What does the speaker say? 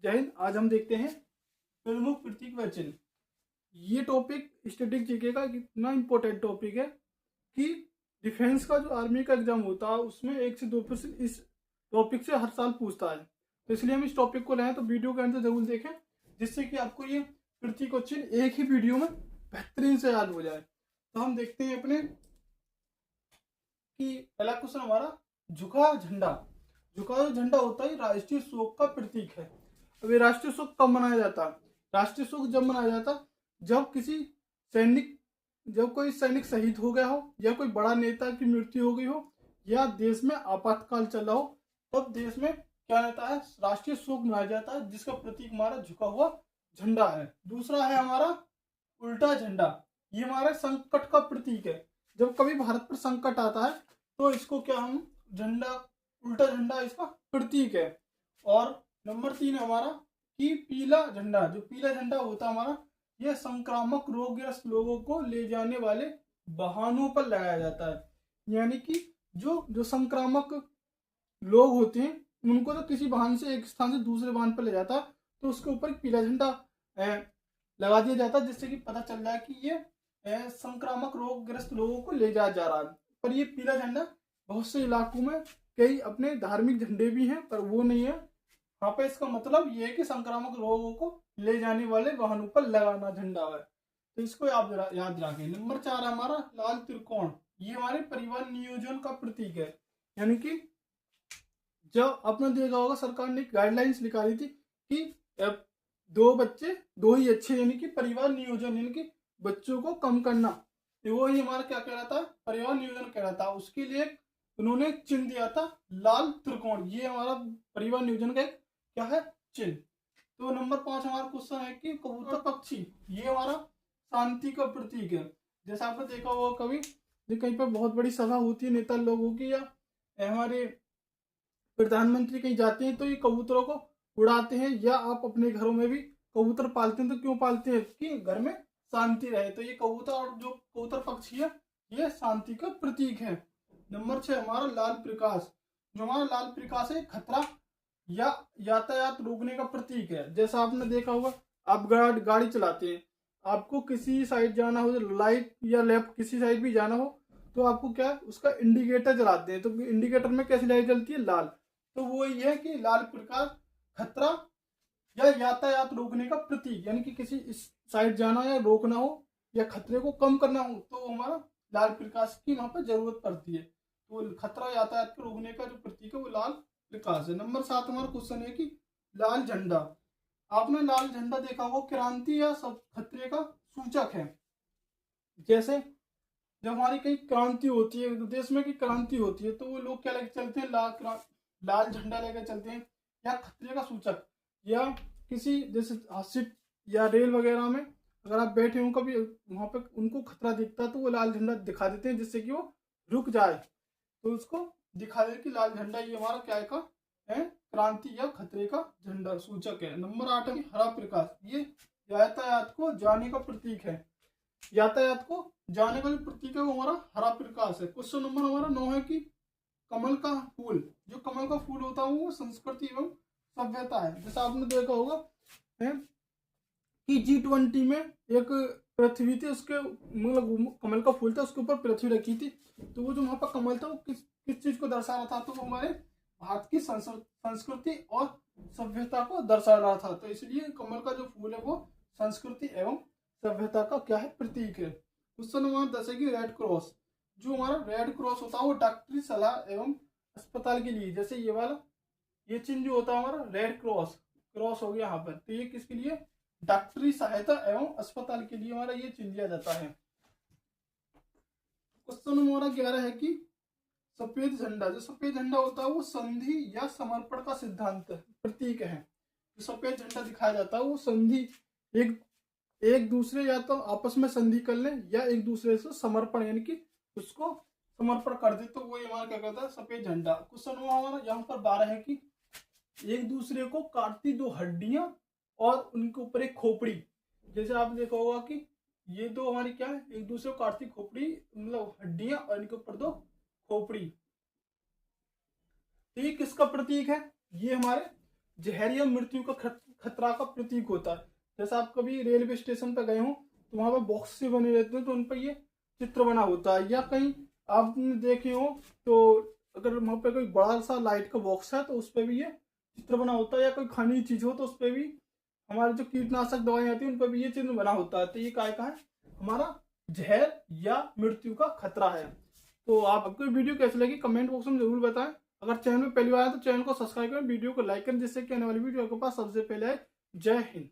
जय हिंद। आज हम देखते हैं प्रमुख प्रतीक व चिन्ह। ये टॉपिक स्टैटिक जीके का इतना इम्पोर्टेंट टॉपिक है कि डिफेंस का जो आर्मी का एग्जाम होता है उसमें 1 से 2% इस टॉपिक से हर साल पूछता है। तो इसलिए हम इस टॉपिक को लाए, तो वीडियो के अंत जरूर देखें जिससे कि आपको ये प्रतीक और चिन्ह एक ही वीडियो में बेहतरीन से याद हो जाए। तो हम देखते हैं अपने कि पहला क्वेश्चन हमारा, झुका झंडा। झुका जो झंडा होता है राष्ट्रीय शोक का प्रतीक है। अब ये राष्ट्रीय शोक कब मनाया जाता? राष्ट्रीय शोक जब मनाया जाता जब कोई सैनिक शहीद हो गया हो, या कोई बड़ा नेता की मृत्यु हो गई हो, या देश में आपातकाल चल रहा हो, तब देश में क्या रहता है, राष्ट्रीय शोक मनाया जाता है, जिसका प्रतीक हमारा झुका हुआ झंडा है। दूसरा है हमारा उल्टा झंडा। ये हमारे संकट का प्रतीक है। जब कभी भारत पर संकट आता है तो इसको क्या हम झंडा, उल्टा झंडा इसका प्रतीक है। और नंबर 3 हमारा कि पीला झंडा। जो पीला झंडा होता है हमारा, यह संक्रामक रोगग्रस्त लोगों को ले जाने वाले वाहनों पर लगाया जाता है। यानी कि जो संक्रामक लोग होते हैं उनको तो किसी वाहन से एक स्थान से दूसरे वाहन पर ले जाता, तो उसके ऊपर पीला झंडा लगा दिया जाता, जिससे कि पता चल जाए कि ये संक्रामक रोगग्रस्त लोगों को ले जाया जा रहा है। पर ये पीला झंडा बहुत से इलाकों में कई अपने धार्मिक झंडे भी हैं, पर वो नहीं है। यहाँ पे इसका मतलब ये है कि संक्रामक रोगों को ले जाने वाले वाहनों पर लगाना झंडा है। तो इसको याद रखें। नंबर 4 हमारा लाल त्रिकोण। ये हमारे परिवार नियोजन का प्रतीक है। यानी कि जब आपने देखा होगा, सरकार ने गाइडलाइंस निकाली थी कि 2 बच्चे 2 ही अच्छे, यानी कि परिवार नियोजन, यानी कि बच्चों को कम करना, वो ही हमारा क्या कहलाता है, परिवार नियोजन कहलाता। उसके लिए उन्होंने चिन्ह दिया था लाल त्रिकोण। ये हमारा परिवार नियोजन का एक क्या है, चिन्ह। तो नंबर 5 हमारा क्वेश्चन है कि कबूतर पक्षी, ये हमारा शांति का प्रतीक है। जैसा आपने देखा होगा कभी जो कहीं पर बहुत बड़ी सभा होती है नेता लोगों की, या हमारे प्रधानमंत्री कहीं जाते हैं तो ये कबूतरों को उड़ाते हैं, या आप अपने घरों में भी कबूतर पालते हैं। तो क्यों पालते हैं? कि घर में शांति रहे। तो ये कबूतर और जो कबूतर पक्षी है ये शांति का प्रतीक है। नंबर 6 हमारा लाल प्रकाश। जो हमारा लाल प्रकाश है खतरा या यातायात रोकने का प्रतीक है। जैसा आपने देखा होगा, आप गाड़ी चलाते हैं, आपको किसी साइड जाना हो, लाइट या लेफ्ट किसी साइड भी जाना हो, तो आपको क्या है, उसका इंडिकेटर जलाते हैं। तो इंडिकेटर में कैसी लाइट जलती है? लाल। तो वो ये है कि लाल प्रकाश खतरा या यातायात रोकने का प्रतीक, यानी कि किसी इस साइड जाना या रोकना हो या खतरे को कम करना हो तो हमारा लाल प्रकाश की वहां पर जरूरत पड़ती है। तो खतरा यातायात को रोकने का जो प्रतीक है वो लाल प्रकाश है। नंबर 7 हमारा क्वेश्चन है कि लाल झंडा। आपने लाल झंडा देखा होगा, क्रांति या सब खतरे का सूचक है। जैसे जब हमारी कहीं क्रांति होती है, देश में की क्रांति होती है, तो वो लोग क्या लेकर चलते हैं, लाल झंडा लेकर चलते हैं, या खतरे का सूचक। या किसी जैसे शिप या रेल वगैरह में अगर आप बैठे हो, कभी वहां पे उनको खतरा दिखता है तो वो लाल झंडा दिखा देते हैं, जिससे कि वो रुक जाए। तो उसको दिखा दे कि लाल झंडा ये हमारा क्या है, क्रांति या खतरे का झंडा सूचक है। नंबर 8 है हरा प्रकाश। ये यातायात को जाने का प्रतीक है। यातायात को जाने का जो प्रतीक है वो हमारा हरा प्रकाश है। क्वेश्चन नंबर हमारा 9 है कि कमल का फूल। जो कमल का फूल होता है वो संस्कृति एवं सभ्यता है। जैसा आपने देखा होगा कि G20 में एक पृथ्वी थी, उसके मतलब कमल का फूल था, उसके ऊपर पृथ्वी रखी थी। तो वो जो वहां पर कमल था वो किस चीज को दर्शा रहा था? तो वो हमारे भारत की संस्कृति और सभ्यता को दर्शा रहा था। तो इसलिए कमल का जो फूल है वो संस्कृति एवं सभ्यता का क्या है, प्रतीक है। क्वेश्चन नंबर 10 है कि रेड क्रॉस। जो हमारा रेड क्रॉस होता है वो डॉक्टरी सलाह एवं अस्पताल के लिए, जैसे ये वाला ये चिन्ह जो होता है हमारा रेड क्रॉस हो गया यहाँ पर, तो ये किसके लिए? डॉक्टरी सहायता एवं अस्पताल के लिए हमारा ये चिन्ह दिया जाता है। क्वेश्चन नंबर 11 है कि सफेद झंडा। जो सफेद झंडा होता है वो संधि या समर्पण का सिद्धांत प्रतीक है। जो सफेद झंडा दिखाया जाता है वो संधि, एक दूसरे या तो आपस में संधि कर ले या एक दूसरे से समर्पण, यानी कि उसको समर्पण कर दे, तो वो हमारा क्या कहता है, सफेद झंडा। क्वेश्चन हमारा यहाँ पर 12 है कि एक दूसरे को काटती 2 हड्डियां और उनके ऊपर एक खोपड़ी। जैसे आपने देखा होगा कि ये 2 हमारी क्या है, एक दूसरे को काटती खोपड़ी, मतलब हड्डियां, और इनके ऊपर 2 खोपड़ी। तो ये किसका प्रतीक है? ये हमारे जहर या मृत्यु का खतरा का प्रतीक होता है। जैसे आप कभी रेलवे स्टेशन पर गए हो तो वहां पर बॉक्स से बने रहते हैं, तो उन पर ये चित्र बना होता है। या कहीं आपने देखे हो तो अगर वहां पे कोई बड़ा सा लाइट का बॉक्स है तो उस पर भी ये चित्र बना होता है। या कोई खाने की चीज हो तो उस पर भी हमारे जो कीटनाशक दवाएं आती है उन पर भी ये चिन्ह बना होता है। तो ये काय का है, हमारा जहर या मृत्यु का खतरा है। तो आपको वीडियो कैसी लगी कमेंट बॉक्स में जरूर बताएं। अगर चैनल में पहली बार है तो चैनल को सब्सक्राइब करें, वीडियो को लाइक करें, जिससे कि आने वाली वीडियो आपके पास सबसे पहले आए। जय हिंद।